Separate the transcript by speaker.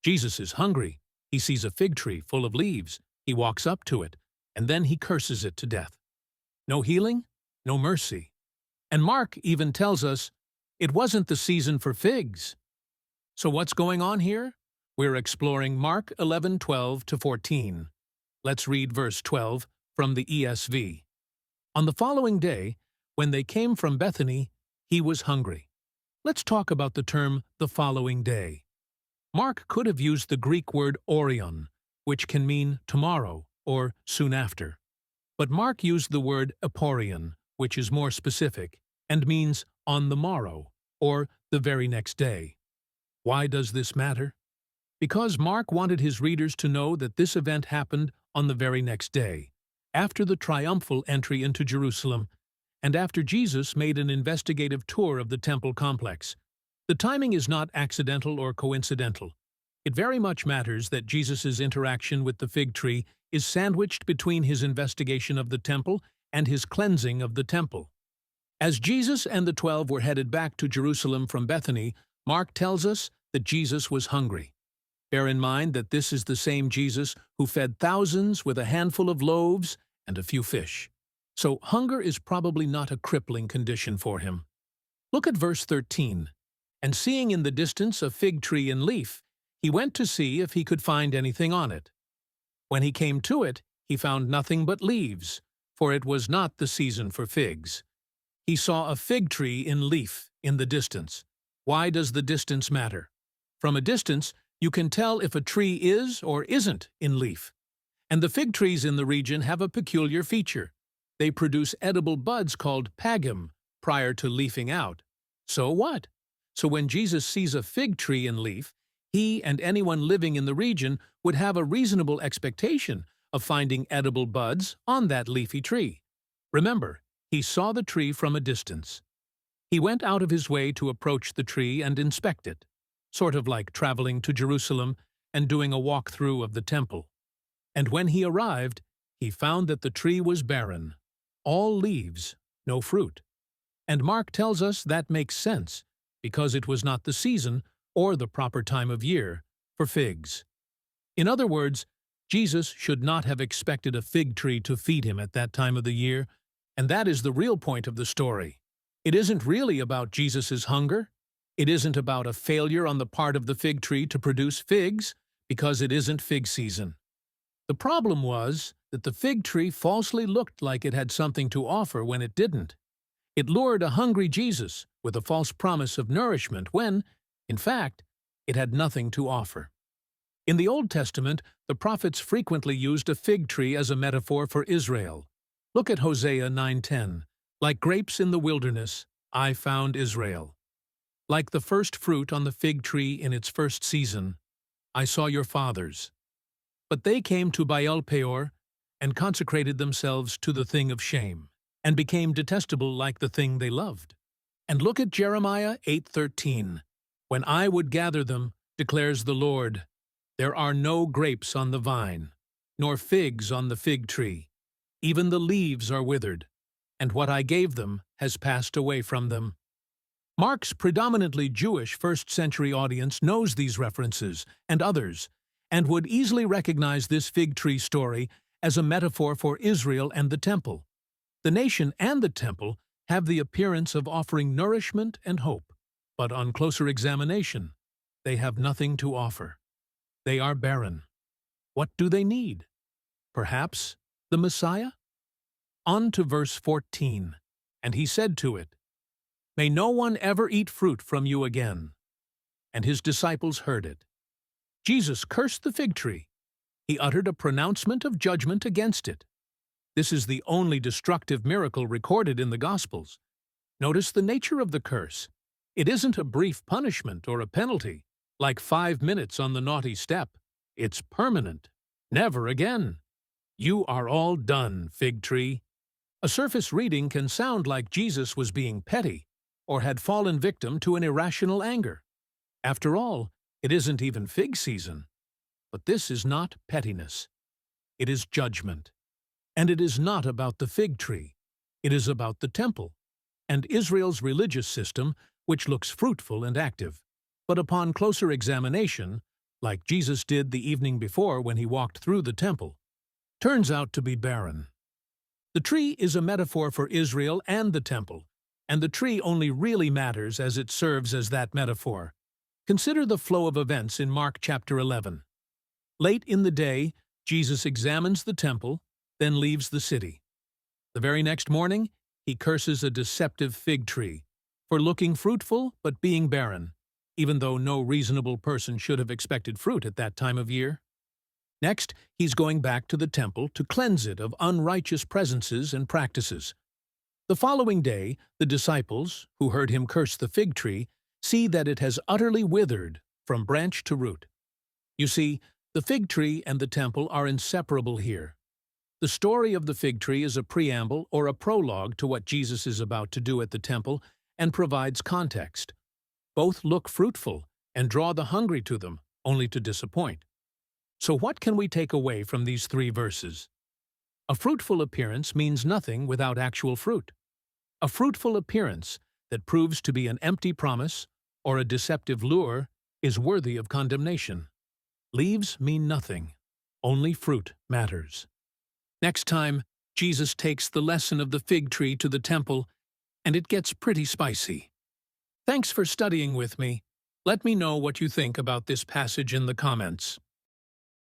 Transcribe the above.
Speaker 1: Jesus is hungry. He sees a fig tree full of leaves. He walks up to it, and then he curses it to death. No healing, no mercy. And Mark even tells us it wasn't the season for figs. So what's going on here? We're exploring Mark 11:12-14. Let's read verse 12 from the ESV. On the following day, when they came from Bethany, he was hungry. Let's talk about the term the following day. Mark could have used the Greek word orion, which can mean tomorrow or soon after. But Mark used the word aporion, which is more specific, and means on the morrow, or the very next day. Why does this matter? Because Mark wanted his readers to know that this event happened on the very next day, after the triumphal entry into Jerusalem, and after Jesus made an investigative tour of the temple complex. The timing is not accidental or coincidental. It very much matters that Jesus' interaction with the fig tree is sandwiched between his investigation of the temple and his cleansing of the temple. As Jesus and the 12 were headed back to Jerusalem from Bethany, Mark tells us that Jesus was hungry. Bear in mind that this is the same Jesus who fed thousands with a handful of loaves and a few fish. So hunger is probably not a crippling condition for him. Look at verse 13. And seeing in the distance a fig tree in leaf, he went to see if he could find anything on it. When he came to it, he found nothing but leaves, for it was not the season for figs. He saw a fig tree in leaf in the distance. Why does the distance matter? From a distance, you can tell if a tree is or isn't in leaf. And the fig trees in the region have a peculiar feature. They produce edible buds called pagum prior to leafing out. So what? So when Jesus sees a fig tree in leaf, he and anyone living in the region would have a reasonable expectation of finding edible buds on that leafy tree. Remember, he saw the tree from a distance. He went out of his way to approach the tree and inspect it, sort of like traveling to Jerusalem and doing a walk-through of the temple. And when he arrived, he found that the tree was barren, all leaves, no fruit. And Mark tells us that makes sense, because it was not the season or the proper time of year for figs. In other words, Jesus should not have expected a fig tree to feed him at that time of the year, and that is the real point of the story. It isn't really about Jesus' hunger. It isn't about a failure on the part of the fig tree to produce figs, because it isn't fig season. The problem was that the fig tree falsely looked like it had something to offer when it didn't. It lured a hungry Jesus with a false promise of nourishment when, in fact, it had nothing to offer. In the Old Testament, the prophets frequently used a fig tree as a metaphor for Israel. Look at Hosea 9:10. Like grapes in the wilderness, I found Israel. Like the first fruit on the fig tree in its first season, I saw your fathers. But they came to Baal Peor and consecrated themselves to the thing of shame, and became detestable like the thing they loved. And look at Jeremiah 8:13. When I would gather them, declares the Lord, there are no grapes on the vine, nor figs on the fig tree. Even the leaves are withered, and what I gave them has passed away from them. Mark's predominantly Jewish first-century audience knows these references and others, and would easily recognize this fig tree story as a metaphor for Israel and the temple. The nation and the temple have the appearance of offering nourishment and hope, but on closer examination, they have nothing to offer. They are barren. What do they need? Perhaps the Messiah? On to verse 14. And he said to it, May no one ever eat fruit from you again. And his disciples heard it. Jesus cursed the fig tree. He uttered a pronouncement of judgment against it. This is the only destructive miracle recorded in the Gospels. Notice the nature of the curse. It isn't a brief punishment or a penalty, like 5 minutes on the naughty step. It's permanent. Never again. You are all done, fig tree. A surface reading can sound like Jesus was being petty, or had fallen victim to an irrational anger. After all, it isn't even fig season. But this is not pettiness. It is judgment. And it is not about the fig tree. It is about the temple, and Israel's religious system, which looks fruitful and active. But upon closer examination, like Jesus did the evening before when he walked through the temple, turns out to be barren. The tree is a metaphor for Israel and the temple, and the tree only really matters as it serves as that metaphor. Consider the flow of events in Mark chapter 11. Late in the day, Jesus examines the temple, then leaves the city. The very next morning, he curses a deceptive fig tree for looking fruitful but being barren, even though no reasonable person should have expected fruit at that time of year. Next, he's going back to the temple to cleanse it of unrighteous presences and practices. The following day, the disciples, who heard him curse the fig tree, see that it has utterly withered from branch to root. You see, the fig tree and the temple are inseparable here. The story of the fig tree is a preamble or a prologue to what Jesus is about to do at the temple and provides context. Both look fruitful and draw the hungry to them, only to disappoint. So what can we take away from these 3 verses? A fruitful appearance means nothing without actual fruit. A fruitful appearance that proves to be an empty promise or a deceptive lure is worthy of condemnation. Leaves mean nothing. Only fruit matters. Next time, Jesus takes the lesson of the fig tree to the temple, and it gets pretty spicy. Thanks for studying with me. Let me know what you think about this passage in the comments.